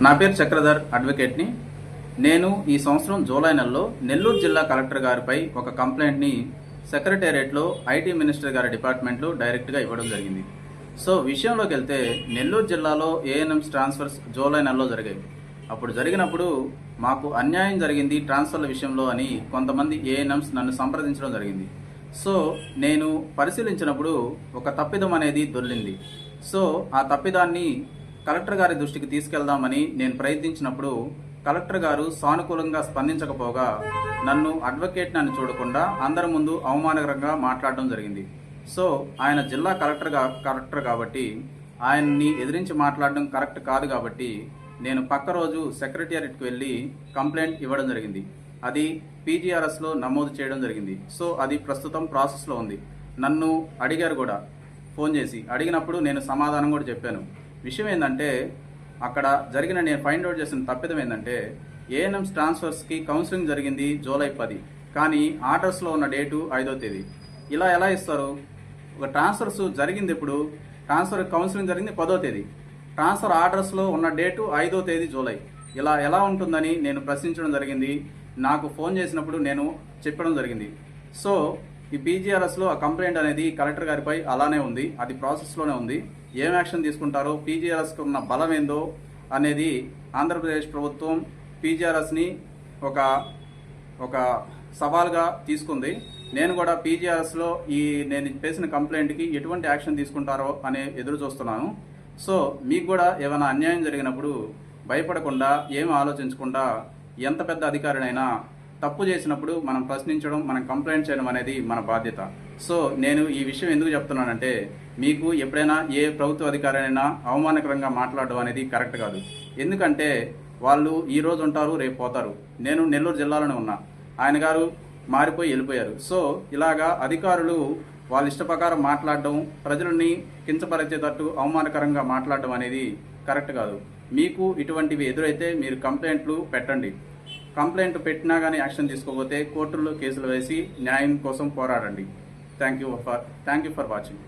నా పేరు చక్రధర్ అడ్వకేట్ని. నేను ఈ సంవత్సరం జూలై నెలలో నెల్లూరు జిల్లా కలెక్టర్ గారిపై ఒక కంప్లైంట్ని సెక్రటేరియట్లో ఐటీ మినిస్టర్ గారి డిపార్ట్మెంట్లో డైరెక్ట్గా ఇవ్వడం జరిగింది. సో విషయంలోకి వెళ్తే నెల్లూరు జిల్లాలో ఏఎన్ఎంస్ ట్రాన్స్ఫర్స్ జూలై నెలలో జరిగాయి. అప్పుడు జరిగినప్పుడు మాకు అన్యాయం జరిగింది ట్రాన్స్ఫర్ల విషయంలో అని కొంతమంది ఏఎన్ఎంస్ నన్ను సంప్రదించడం జరిగింది. సో నేను పరిశీలించినప్పుడు ఒక తప్పిదం అనేది దొర్లింది. సో ఆ తప్పిదాన్ని కలెక్టర్ గారి దృష్టికి తీసుకెళ్దామని నేను ప్రయత్నించినప్పుడు కలెక్టర్ గారు సానుకూలంగా స్పందించకపోగా నన్ను అడ్వకేట్ చూడకుండా అందరి ముందు అవమానకరంగా మాట్లాడడం జరిగింది. సో ఆయన జిల్లా కలెక్టర్ కాబట్టి ఆయన్ని ఎదిరించి మాట్లాడడం కరెక్ట్ కాదు కాబట్టి నేను పక్క రోజు సెక్రటేరియట్కి వెళ్ళి కంప్లైంట్ ఇవ్వడం జరిగింది. అది పీజీఆర్ఎస్లో నమోదు చేయడం జరిగింది. సో అది ప్రస్తుతం ప్రాసెస్లో ఉంది. నన్ను అడిగారు కూడా, ఫోన్ చేసి అడిగినప్పుడు నేను సమాధానం కూడా చెప్పాను. విషయం ఏంటంటే అక్కడ జరిగిన నేను ఫైండ్ అవుట్ చేసిన తప్పిదం ఏంటంటే ఏఎన్ఎంస్ ట్రాన్స్ఫర్స్కి కౌన్సిలింగ్ జరిగింది జూలై 10, కానీ ఆర్డర్స్లో ఉన్న డేటు 5వ తేదీ. ఇలా ఎలా ఇస్తారు? ఒక ట్రాన్స్ఫర్స్ జరిగింది ఇప్పుడు, ట్రాన్స్ఫర్ కౌన్సిలింగ్ జరిగింది 10వ తేదీ, ట్రాన్స్ఫర్ ఆర్డర్స్లో ఉన్న డేటు 5వ తేదీ జూలై. ఇలా ఎలా ఉంటుందని నేను ప్రశ్నించడం జరిగింది. నాకు ఫోన్ చేసినప్పుడు నేను చెప్పడం జరిగింది. సో ఈ పీజీఆర్ఎస్లో ఆ కంప్లైంట్ అనేది కలెక్టర్ గారిపై అలానే ఉంది, అది ప్రాసెస్లోనే ఉంది. ఏం యాక్షన్ తీసుకుంటారో, పీజీఆర్ఎస్కి ఉన్న బలం ఏందో అనేది ఆంధ్రప్రదేశ్ ప్రభుత్వం పీజీఆర్ఎస్ని ఒక సవాల్గా తీసుకుంది. నేను కూడా పీజీఆర్ఎస్లో నేను చేసిన కంప్లైంట్కి ఎటువంటి యాక్షన్ తీసుకుంటారో అనే ఎదురు చూస్తున్నాను. సో మీకు కూడా ఏమైనా అన్యాయం జరిగినప్పుడు భయపడకుండా, ఏమి ఆలోచించకుండా, ఎంత పెద్ద అధికారినైనా తప్పు చేసినప్పుడు మనం ప్రశ్నించడం, మనం కంప్లైంట్ చేయడం అనేది మన బాధ్యత. సో నేను ఈ విషయం ఎందుకు చెప్తున్నానంటే, మీకు ఎప్పుడైనా ఏ ప్రభుత్వ అధికారైనా అవమానకరంగా మాట్లాడడం అనేది కరెక్ట్ కాదు. ఎందుకంటే వాళ్ళు ఈ రోజు ఉంటారు, రేపు పోతారు. నేను నెల్లూరు జిల్లాలోనే ఉన్నా, ఆయన గారు మారిపోయి వెళ్ళిపోయారు. సో ఇలాగా అధికారులు వాళ్ళ ఇష్ట ప్రకారం మాట్లాడడం, ప్రజలని కించపరిచేటట్టు అవమానకరంగా మాట్లాడడం అనేది కరెక్ట్ కాదు. మీకు ఇటువంటివి ఎదురైతే మీరు కంప్లైంట్లు పెట్టండి. కంప్లైంట్ పెట్టినా కానీ యాక్షన్ తీసుకోకపోతే కోర్టుల్లో కేసులు వేసి న్యాయం కోసం పోరాడండి. Thank you for watching.